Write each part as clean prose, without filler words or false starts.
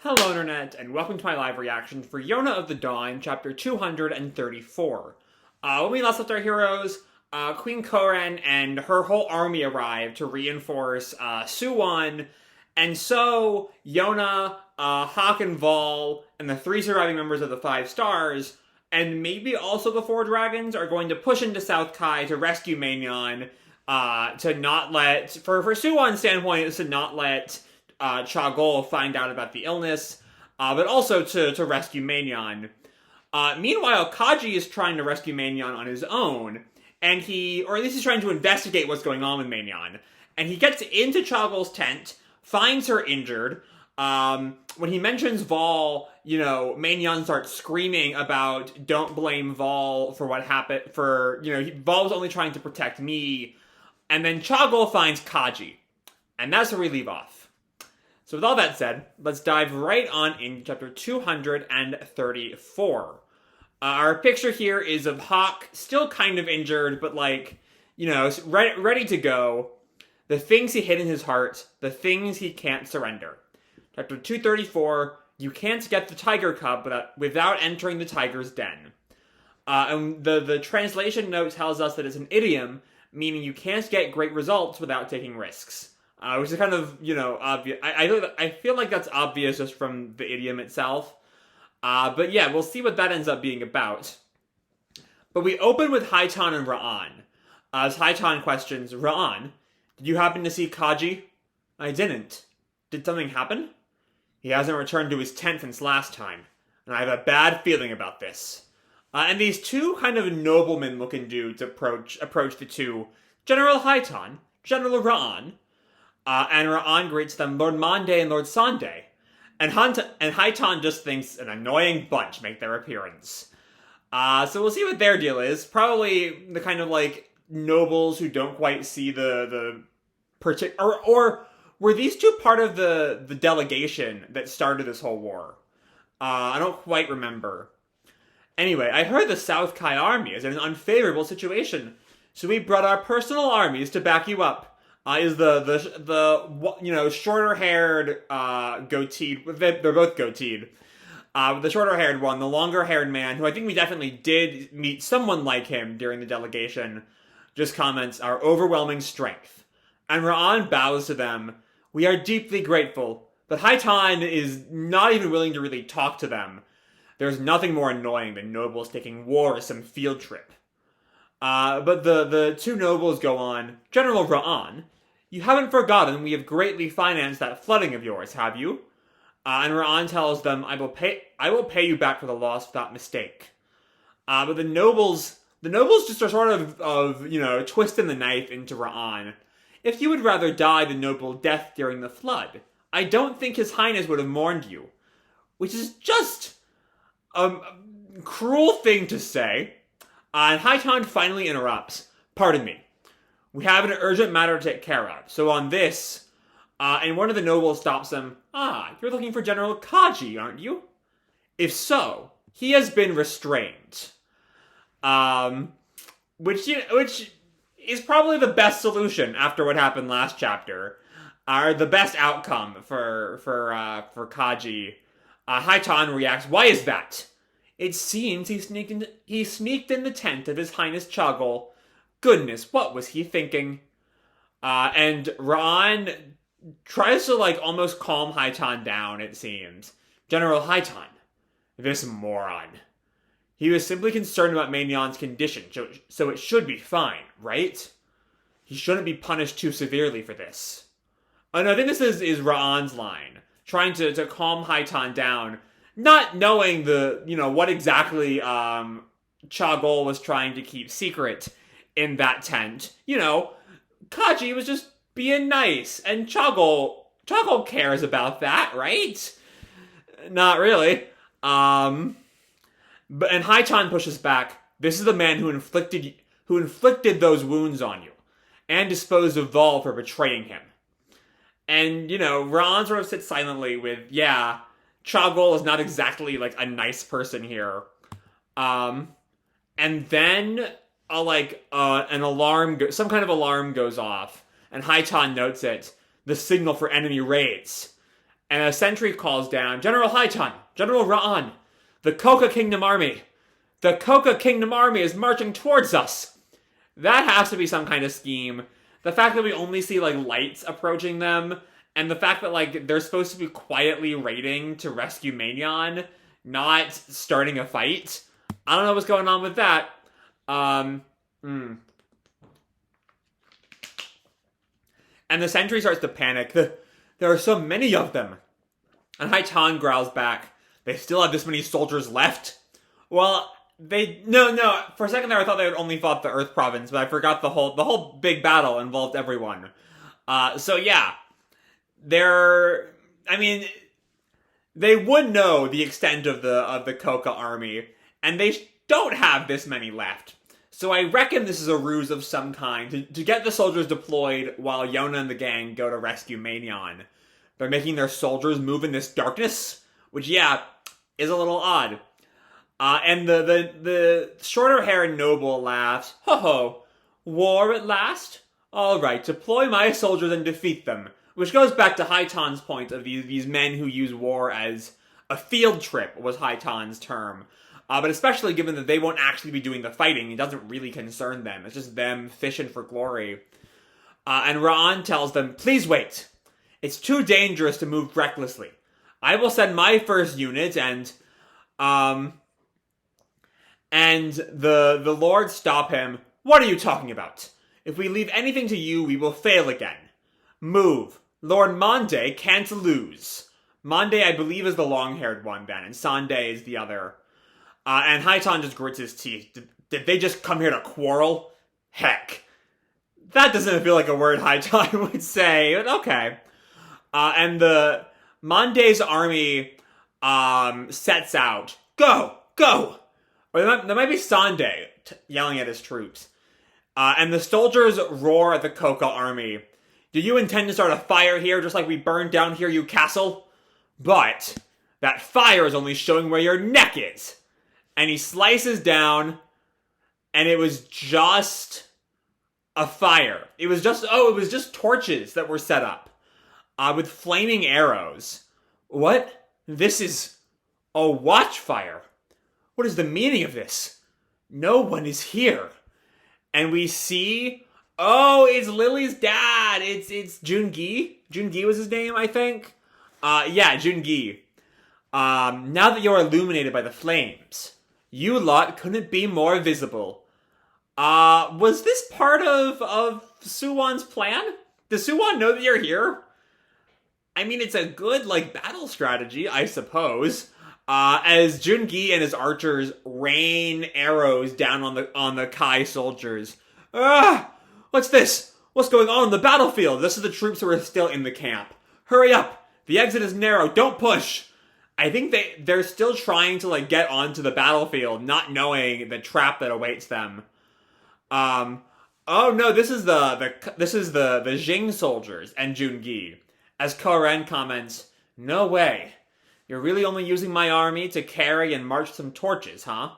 Hello Internet, and welcome to my live reaction for Yona of the Dawn, chapter 234. When we last left our heroes, Queen Kouren and her whole army arrived to reinforce Soo-Won, and so Yona, Hawk and Vol, and the 3 surviving members of the 5 stars, and maybe also the 4 dragons, are going to push into South Kai to rescue Maignan, to not let, for Soo-Won's standpoint, is to not let Chagol find out about the illness, but also to rescue Maignan. Meanwhile, Kaji is trying to rescue Maignan on his own, and or at least he's trying to investigate what's going on with Maignan. And he gets into Chagol's tent, finds her injured. When he mentions Vol, Maignan starts screaming about, don't blame Vol for what happened, Vol was only trying to protect me. And then Chagol finds Kaji. And that's where we leave off. So with all that said, let's dive right on into chapter 234. Our picture here is of Hawk, still kind of injured, but ready to go. The things he hid in his heart, the things he can't surrender. Chapter 234, you can't get the tiger cub without entering the tiger's den. And the translation note tells us that it's an idiom, meaning you can't get great results without taking risks. Which is kind of, obvious. I feel like that's obvious just from the idiom itself. But yeah, we'll see what that ends up being about. But we open with Haitan and Ra'an. As Haitan questions, Ra'an, did you happen to see Kaji? I didn't. Did something happen? He hasn't returned to his tent since last time, and I have a bad feeling about this. And these 2 kind of nobleman-looking dudes approach the 2. General Haitan, General Ra'an, and Ra'an greets them Lord Mande and Lord Sande. And Haitan just thinks an annoying bunch make their appearance. So we'll see what their deal is. Probably the kind of, nobles who don't quite see the particular... Or were these 2 part of the delegation that started this whole war? I don't quite remember. Anyway, I heard the South Kai army is in an unfavorable situation, so we brought our personal armies to back you up. Is the shorter-haired, goateed, they're both goateed. The shorter-haired one, the longer-haired man, who I think we definitely did meet someone like him during the delegation, just comments, our overwhelming strength. And Ra'an bows to them. We are deeply grateful, but Haitan is not even willing to really talk to them. There's nothing more annoying than nobles taking war as some field trip. But the 2 nobles go on. General Ra'an, you haven't forgotten we have greatly financed that flooding of yours, have you? And Ra'an tells them, I will pay you back for the loss without mistake. But the nobles just are sort of twisting the knife into Ra'an. If you would rather die the noble death during the flood, I don't think His Highness would have mourned you. Which is just a cruel thing to say. And Haitan finally interrupts. Pardon me. We have an urgent matter to take care of. So on this, and one of the nobles stops him. You're looking for General Kaji, aren't you? If so, he has been restrained. Which is probably the best solution after what happened last chapter. Or the best outcome for Kaji. Haitan reacts, why is that? It seems he sneaked in the tent of His Highness Chagol. Goodness, what was he thinking? And Ra'an tries to, almost calm Haitan down, it seems. General Haitan, this moron. He was simply concerned about Maignan's condition, so it should be fine, right? He shouldn't be punished too severely for this. And I think this is Ra'an's line, trying to calm Haitan down, not knowing what exactly Chagol was trying to keep secret in that tent. Kaji was just being nice, and Chagol cares about that, right? Not really. And Haitan pushes back. This is the man who inflicted those wounds on you, and disposed of Vol for betraying him. And Ron sort of sits silently with, Chagol is not exactly a nice person here. And then an alarm, some kind of alarm goes off, and Haitan notes it. The signal for enemy raids. And a sentry calls down, General Haitan, General Ra'an, the Kouka Kingdom Army. The Kouka Kingdom Army is marching towards us. That has to be some kind of scheme. The fact that we only see, like, lights approaching them, and the fact that, like, they're supposed to be quietly raiding to rescue Maignan, not starting a fight. I don't know what's going on with that. And the sentry starts to panic. There are so many of them. And Haitan growls back, they still have this many soldiers left? Well, no. For a second there, I thought they had only fought the Earth Province, but I forgot the whole big battle involved everyone. So yeah. They would know the extent of the Kouka army, and they don't have this many left. So I reckon this is a ruse of some kind to get the soldiers deployed while Yona and the gang go to rescue Maignan. They're making their soldiers move in this darkness, which, yeah, is a little odd. And the shorter-haired noble laughs. Ho-ho, war at last? All right, deploy my soldiers and defeat them. Which goes back to Haitan's point of these men who use war as a field trip, was Haitan's term. But especially given that they won't actually be doing the fighting, it doesn't really concern them. It's just them fishing for glory. And Ra'an tells them, please wait. It's too dangerous to move recklessly. I will send my first unit, and the lords stop him. What are you talking about? If we leave anything to you, we will fail again. Move. Lord Mande can't lose. Mande, I believe, is the long-haired one then, and Sande is the other. And Haitan just grits his teeth. Did they just come here to quarrel? Heck. That doesn't feel like a word Haitan would say, but okay. And the Mande's army sets out. Go! Go! Or there might be Sande yelling at his troops. And the soldiers roar at the Kouka army. Do you intend to start a fire here just like we burned down here, you castle? But that fire is only showing where your neck is. And he slices down, and it was just a fire. It was just torches that were set up with flaming arrows. What? This is a watchfire. What is the meaning of this? No one is here. And we see, oh, it's Lily's dad. It's Jungi. Jungi was his name, I think. Yeah, Jungi. Now that you're illuminated by the flames, you lot couldn't be more visible. Was this part of Soo-Won's plan? Does Soo-Won know that you're here? I mean, it's a good, battle strategy, I suppose. As Jungi and his archers rain arrows down on the Kai soldiers. What's this? What's going on in the battlefield? This is the troops who are still in the camp. Hurry up! The exit is narrow, don't push! I think they're still trying to, get onto the battlefield, not knowing the trap that awaits them. Oh no, this is the Jing soldiers and Jungi. As Kouren comments, no way. You're really only using my army to carry and march some torches, huh?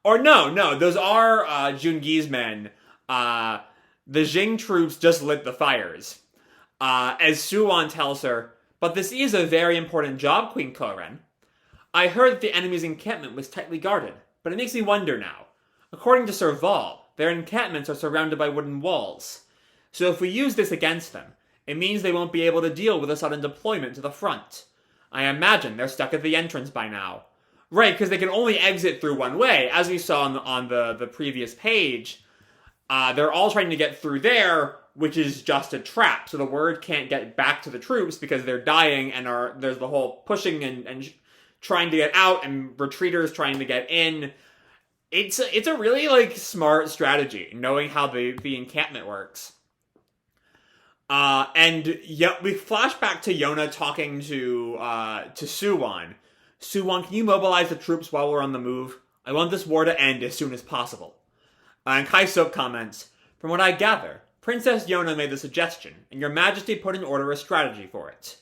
Or no, those are Jungi's men. The Jing troops just lit the fires. As Soo-Won tells her, but this is a very important job, Queen Kouren. I heard that the enemy's encampment was tightly guarded, but it makes me wonder now. According to Sir Val, their encampments are surrounded by wooden walls. So if we use this against them, it means they won't be able to deal with a sudden deployment to the front. I imagine they're stuck at the entrance by now. Right, because they can only exit through one way, as we saw on the previous page. They're all trying to get through there, which is just a trap. So the word can't get back to the troops because they're dying, and there's the whole pushing and trying to get out, and retreaters trying to get in. It's a really smart strategy, knowing how the encampment works. And we flash back to Yona talking to Soo-Won. Soo-Won, can you mobilize the troops while we're on the move? I want this war to end as soon as possible. And Kai-Sok comments, from what I gather, Princess Yona made the suggestion, and your majesty put in order a strategy for it.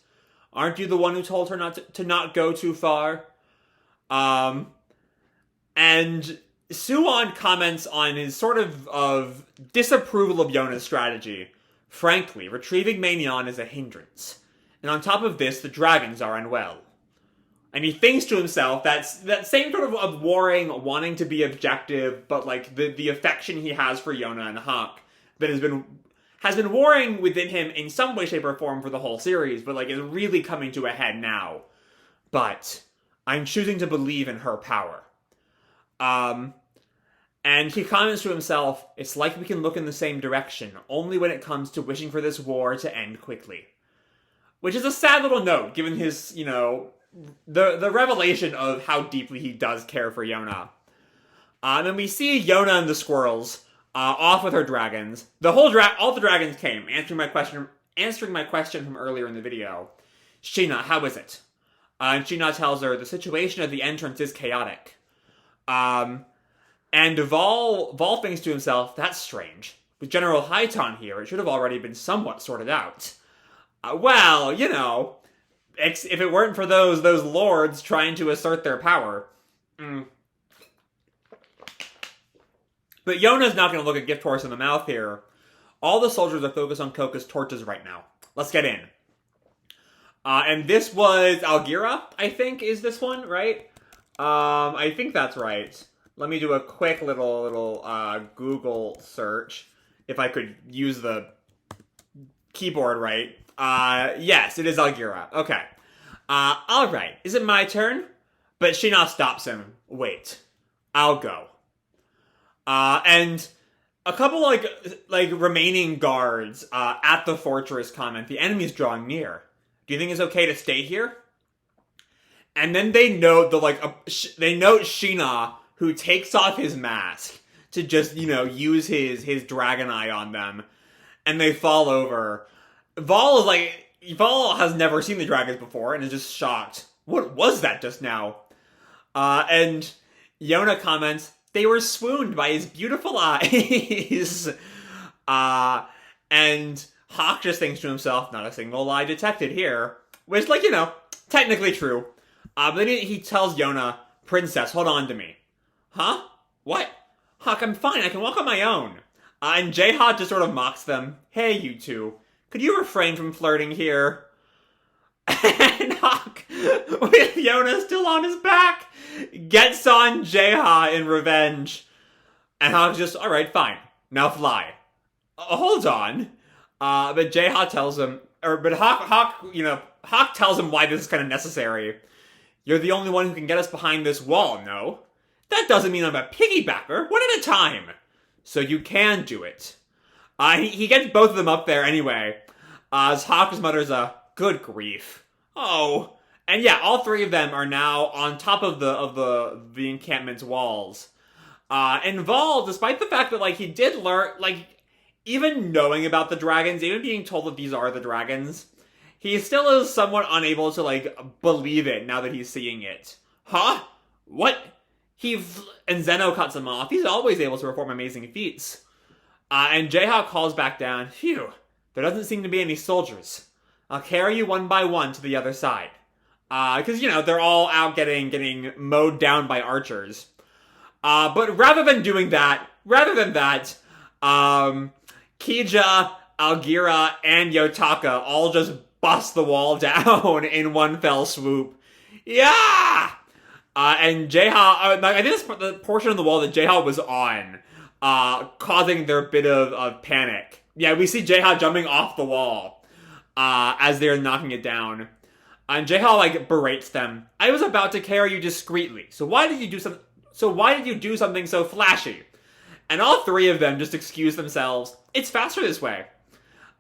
Aren't you the one who told her to not go too far? And Soo-Won comments on his sort of disapproval of Yona's strategy. Frankly, retrieving Maignan is a hindrance. And on top of this, the dragons are unwell. And he thinks to himself that same sort of warring, wanting to be objective, but like the affection he has for Yona and Hawk that has been warring within him in some way, shape, or form for the whole series, but like is really coming to a head now. But I'm choosing to believe in her power. And he comments to himself, it's like we can look in the same direction, only when it comes to wishing for this war to end quickly. Which is a sad little note, given his, the revelation of how deeply he does care for Yona. And then we see Yona and the squirrels off with her dragons. All the dragons came, answering my question from earlier in the video. Sheena, how is it? And Sheena tells her the situation at the entrance is chaotic. And Vol thinks to himself, that's strange. With General Haiton here, it should have already been somewhat sorted out. Well, if it weren't for those lords trying to assert their power. But Yona's not going to look a gift horse in the mouth here. All the soldiers are focused on Kouka's torches right now. Let's get in. And this was Algira, I think, is this one, right? I think that's right. Let me do a quick little Google search, if I could use the keyboard right. Yes, it is Algira. Okay. Alright, is it my turn? But Sheena stops him. Wait. I'll go. And a couple, remaining guards, at the fortress comment, the enemy's drawing near. Do you think it's okay to stay here? And then they note Sheena, who takes off his mask to just, use his dragon eye on them. And they fall over. Vol has never seen the dragons before and is just shocked. What was that just now? And Yona comments, they were swooned by his beautiful eyes. And Hawk just thinks to himself, not a single lie detected here. Which, technically true. But then he tells Yona, Princess, hold on to me. Huh? What? Hawk, I'm fine. I can walk on my own. And J-Hawk just sort of mocks them. Hey, you two. Could you refrain from flirting here? And Hawk, with Yona still on his back, gets on J-Hawk in revenge. And Hawk's just, alright, fine. Now fly. Hold on. But J-Hawk tells him, Hawk tells him why this is kind of necessary. You're the only one who can get us behind this wall, no? That doesn't mean I'm a piggybacker. One at a time. So you can do it. He gets both of them up there anyway. As Hawk just mutters good grief. Oh. And yeah, all three of them are now on top of the encampment's walls. And Vol, despite the fact that, he did learn, even knowing about the dragons, even being told that these are the dragons, he still is somewhat unable to, believe it now that he's seeing it. Huh? What? And Zeno cuts him off. He's always able to perform amazing feats. And J-Hawk calls back down, phew, there doesn't seem to be any soldiers. I'll carry you one by one to the other side. Because, they're all out getting mowed down by archers. But rather than that, Kija, Algira, and Yotaka all just bust the wall down in one fell swoop. Yeah! And J-Hawk, I think this is the portion of the wall that J-Hawk was on, causing their bit of panic. Yeah, we see J-Hawk jumping off the wall, as they're knocking it down. And J-Hawk, berates them. I was about to carry you discreetly, so why did you do something so flashy? And all three of them just excuse themselves. It's faster this way.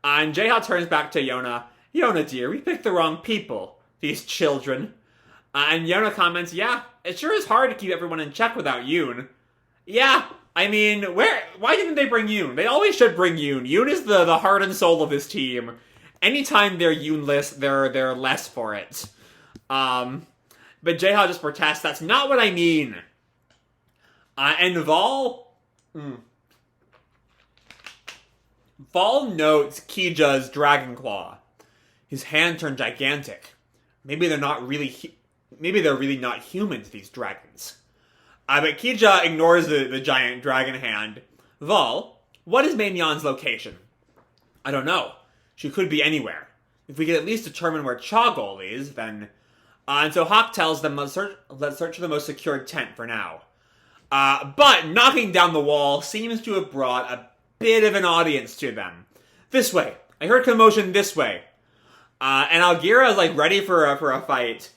And J-Hawk turns back to Yona. Yona, dear, we picked the wrong people. These children. And Yona comments, yeah, it sure is hard to keep everyone in check without Yoon. Yeah, I mean, why didn't they bring Yoon? They always should bring Yoon. Yoon is the heart and soul of this team. Anytime they're Yoonless, they're less for it. But J-Hawk just protests, that's not what I mean. And Vol notes Kija's dragon claw. His hand turned gigantic. Maybe they're really not humans, these dragons. But Kija ignores the giant dragon hand. Vol, what is Mainyon's location? I don't know. She could be anywhere. If we could at least determine where Choggle is, then... and so Hawk tells them, let's search for the most secured tent for now. But knocking down the wall seems to have brought a bit of an audience to them. This way. I heard commotion this way. And Algira is like ready for a fight.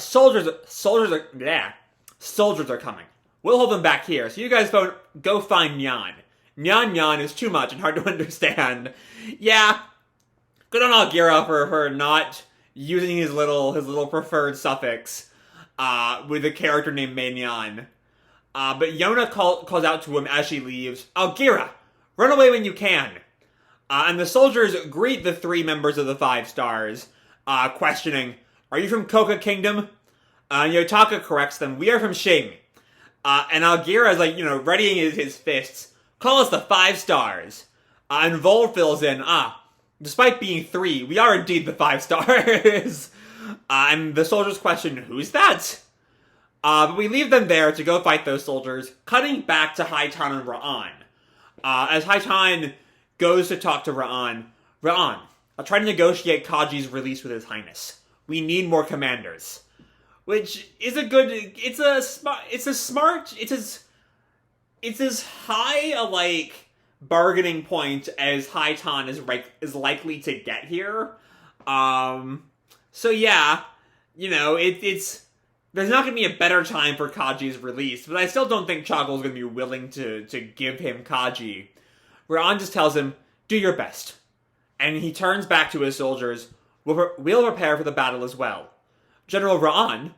Soldiers are coming. We'll hold them back here. So you guys go find Nyan. Nyan is too much and hard to understand. Yeah. Good on Algira for not using his little preferred suffix with a character named Nyan. But Yona calls out to him as she leaves. Algira, run away when you can. And the soldiers greet the 3 members of the 5 stars, questioning, are you from Kouka Kingdom? Yotaka corrects them, we are from Shing. And Algira is like, readying his fists. Call us the 5 stars. And Vol fills in, despite being 3, we are indeed the 5 stars. And the soldiers question, who's that? But we leave them there to go fight those soldiers, cutting back to Haitan and Ra'an. As Haitan goes to talk to Ra'an, I'll try to negotiate Kaji's release with His Highness. We need more commanders. Which is it's as high a, bargaining point as Haitan is likely to get here. So yeah, it's there's not going to be a better time for Kaji's release, but I still don't think Choggle's going to be willing to give him Kaji. Ra'an just tells him, do your best. And he turns back to his soldiers, we'll prepare for the battle as well. General Ra'an,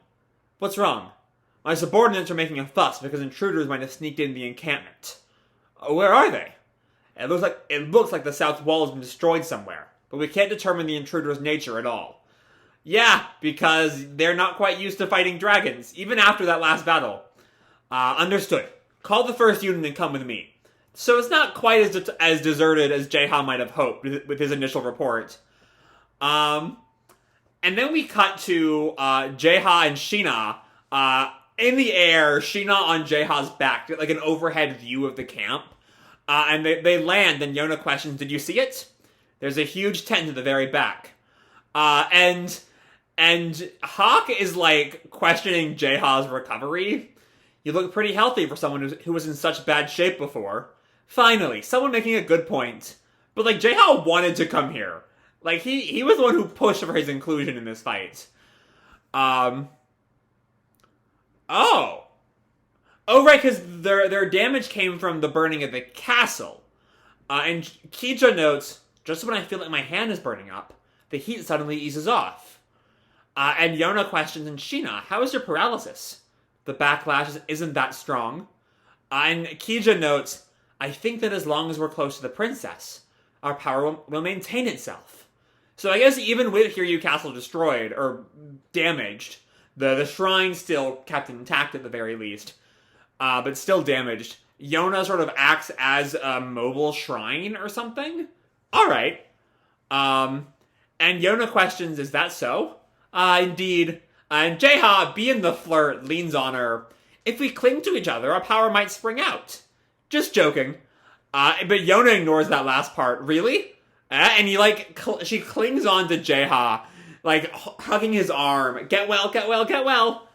what's wrong? My subordinates are making a fuss because intruders might have sneaked in the encampment. Where are they? It looks like the south wall has been destroyed somewhere, but we can't determine the intruder's nature at all. Yeah, because they're not quite used to fighting dragons, even after that last battle. Understood. Call the first unit and come with me. So it's not quite as deserted as Jeha might have hoped with his initial report. And then we cut to Jeha and Sheena in the air, Sheena on Jeha's back, like an overhead view of the camp. And they land, and Yona questions, did you see it? There's a huge tent at the very back. And Hawk is, questioning Jeha's recovery. You look pretty healthy for someone who was in such bad shape before. Finally, someone making a good point. But, Jeha wanted to come here. He was the one who pushed for his inclusion in this fight. Oh, right, because their damage came from the burning of the castle. And Kija notes, just when I feel like my hand is burning up, the heat suddenly eases off. And Yona questions, and Sheena, how is your paralysis? The backlash isn't that strong. And Kija notes, I think that as long as we're close to the princess, our power will maintain itself. So I guess even with Hiryu Castle destroyed, or damaged, the shrine still kept intact at the very least, but still damaged. Yona sort of acts as a mobile shrine or something? Alright. And Yona questions, is that so? Indeed. And Jeha, being the flirt, leans on her. If we cling to each other, our power might spring out. Just joking. But Yona ignores that last part. Really? And she clings on to Jeha, hugging his arm. Get well, get well, get well.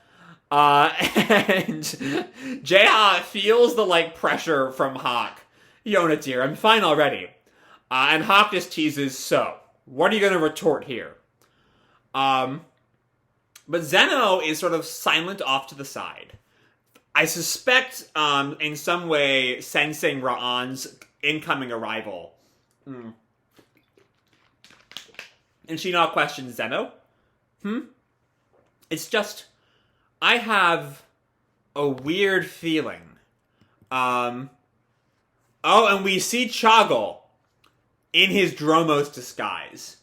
And Jeha feels the, pressure from Hawk. Yona, dear, I'm fine already. And Hawk just teases, so, what are you gonna retort here? But Zeno is sort of silent off to the side. I suspect, in some way, sensing Ra'an's incoming arrival. And she now questions Zeno. It's just, I have a weird feeling. Oh, and we see Choggle in his Dromos disguise.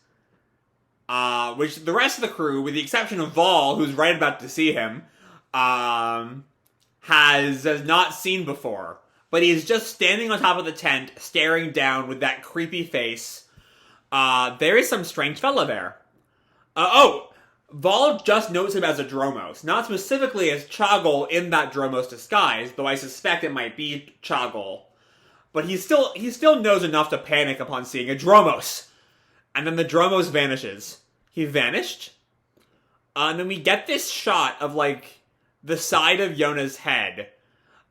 Which the rest of the crew, with the exception of Vol, who's right about to see him, has not seen before. But he's just standing on top of the tent, staring down with that creepy face. There is some strange fella there. Vol just knows him as a Dromos, not specifically as Choggle in that Dromos disguise, though I suspect it might be Choggle. But he still knows enough to panic upon seeing a Dromos. And then the Dromos vanishes. He vanished. And then we get this shot of, like, the side of Yona's head.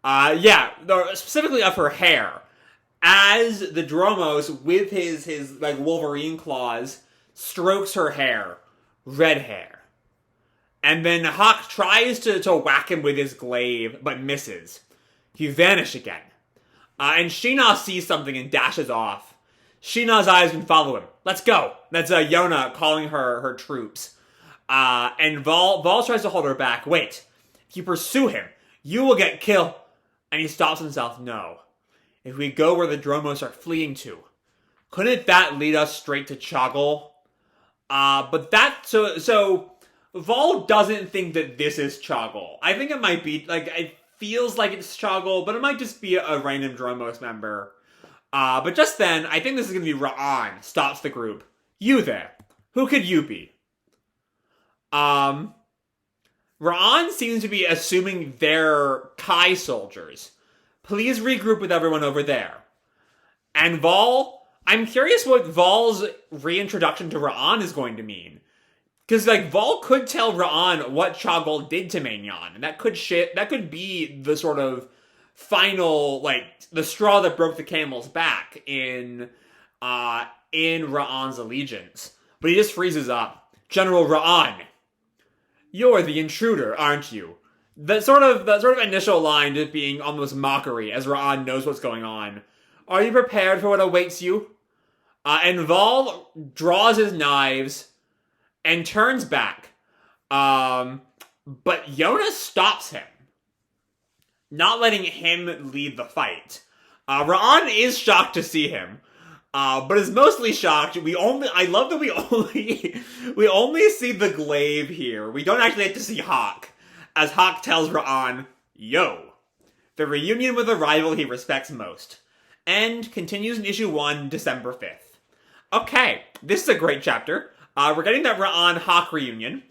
Specifically of her hair. As the Dromos, with his like, Wolverine claws, strokes her hair. Red hair. And then Hawk tries to whack him with his glaive, but misses. He vanished again. And Sheena sees something and dashes off. Sheena's eyes can follow him. Let's go. That's Yona calling her troops. And Vol tries to hold her back. Wait. If you pursue him, you will get killed. And he stops himself. No. If we go where the Dromos are fleeing to, couldn't that lead us straight to Choggle? So Vol doesn't think that this is Choggle. I think it might be, like, it feels like it's Choggle, but it might just be a random Dromos member. But just then, I think this is going to be Ra'an stops the group. You there. Who could you be? Ra'an seems to be assuming they're Kai soldiers. Please regroup with everyone over there. And Vol, I'm curious what Vol's reintroduction to Ra'an is going to mean. Because, like, Vol could tell Ra'an what Choggle did to Maignan, and that could be the sort of final, like, the straw that broke the camel's back in Ra'an's allegiance. But he just freezes up. General Ra'an, you're the intruder, aren't you? That sort of initial line just being almost mockery, as Ra'an knows what's going on. Are you prepared for what awaits you? And Vol draws his knives and turns back. But Yona stops him, not letting him lead the fight. Ra'an is shocked to see him, but is mostly shocked. I love that we only see the glaive here. We don't actually get to see Hawk, as Hawk tells Ra'an, yo, the reunion with a rival he respects most. And continues in issue 1, December 5th. Okay, this is a great chapter. We're getting that Ra'an-Hawk reunion,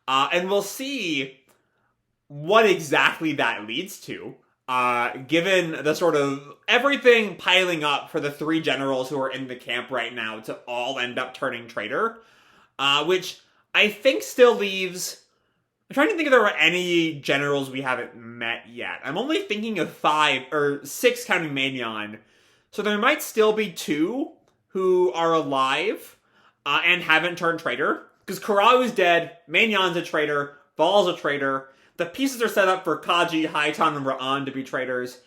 and we'll see what exactly that leads to, given the sort of everything piling up for the 3 generals who are in the camp right now to all end up turning traitor, which I think still leaves... I'm trying to think if there were any generals we haven't met yet. I'm only thinking of 5, or 6 counting Maignan, so there might still be 2 who are alive, and haven't turned traitor. Because Kurau's dead, Maignan's a traitor, Vol's a traitor, the pieces are set up for Kaji, Haitan, and Ra'an to be traitors.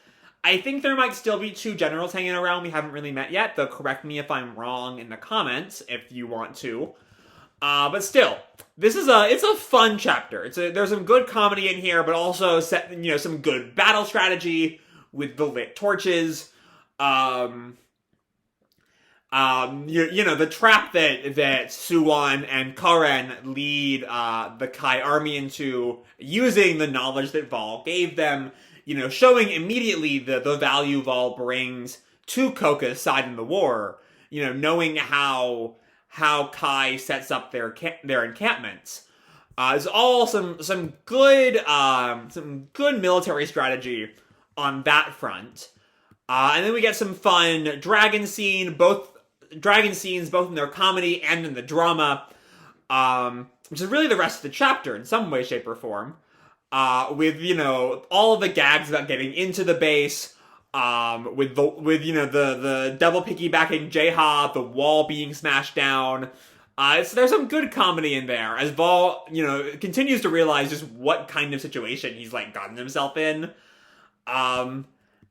I think there might still be 2 generals hanging around we haven't really met yet, though correct me if I'm wrong in the comments, if you want to. But still, it's a fun chapter. There's some good comedy in here, but also some good battle strategy with the lit torches. The trap that Soo-Won and Kouren lead the Kai army into, using the knowledge that Vol gave them, showing immediately the value Vol brings to Kouka's side in the war, knowing how Kai sets up their encampments. It's all some good military strategy on that front. And then we get some fun dragon scenes, both in their comedy and in the drama, which is really the rest of the chapter in some way, shape, or form. With all of the gags about getting into the base, with the double piggybacking J-Hob, the wall being smashed down. There's some good comedy in there, as Vol, continues to realize just what kind of situation he's, gotten himself in.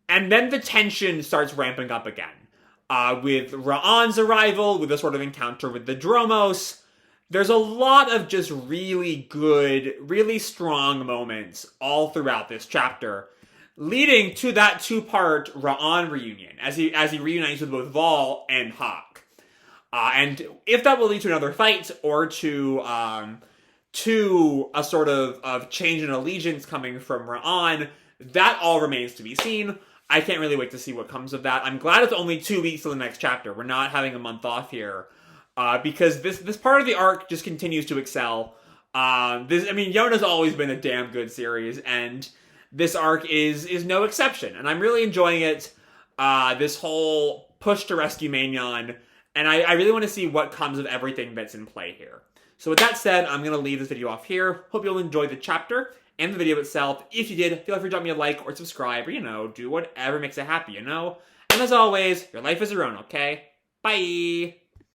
And then the tension starts ramping up again. With Ra'an's arrival, with a sort of encounter with the Dromos. There's a lot of just really good, really strong moments all throughout this chapter, leading to that 2-part Ra'an reunion, as he reunites with both Vol and Hawk. And if that will lead to another fight, or to a sort of change in allegiance coming from Ra'an, that all remains to be seen. I can't really wait to see what comes of that. I'm glad it's only 2 weeks till the next chapter. We're not having a month off here. Because this part of the arc just continues to excel. Yona's always been a damn good series, and this arc is no exception. And I'm really enjoying it. This whole push to rescue Maignan, And I really want to see what comes of everything that's in play here. So with that said, I'm going to leave this video off here. Hope you'll enjoy the chapter and the video itself. If you did, feel free to drop me a like or subscribe, or, do whatever makes it happy, And as always, your life is your own, okay? Bye!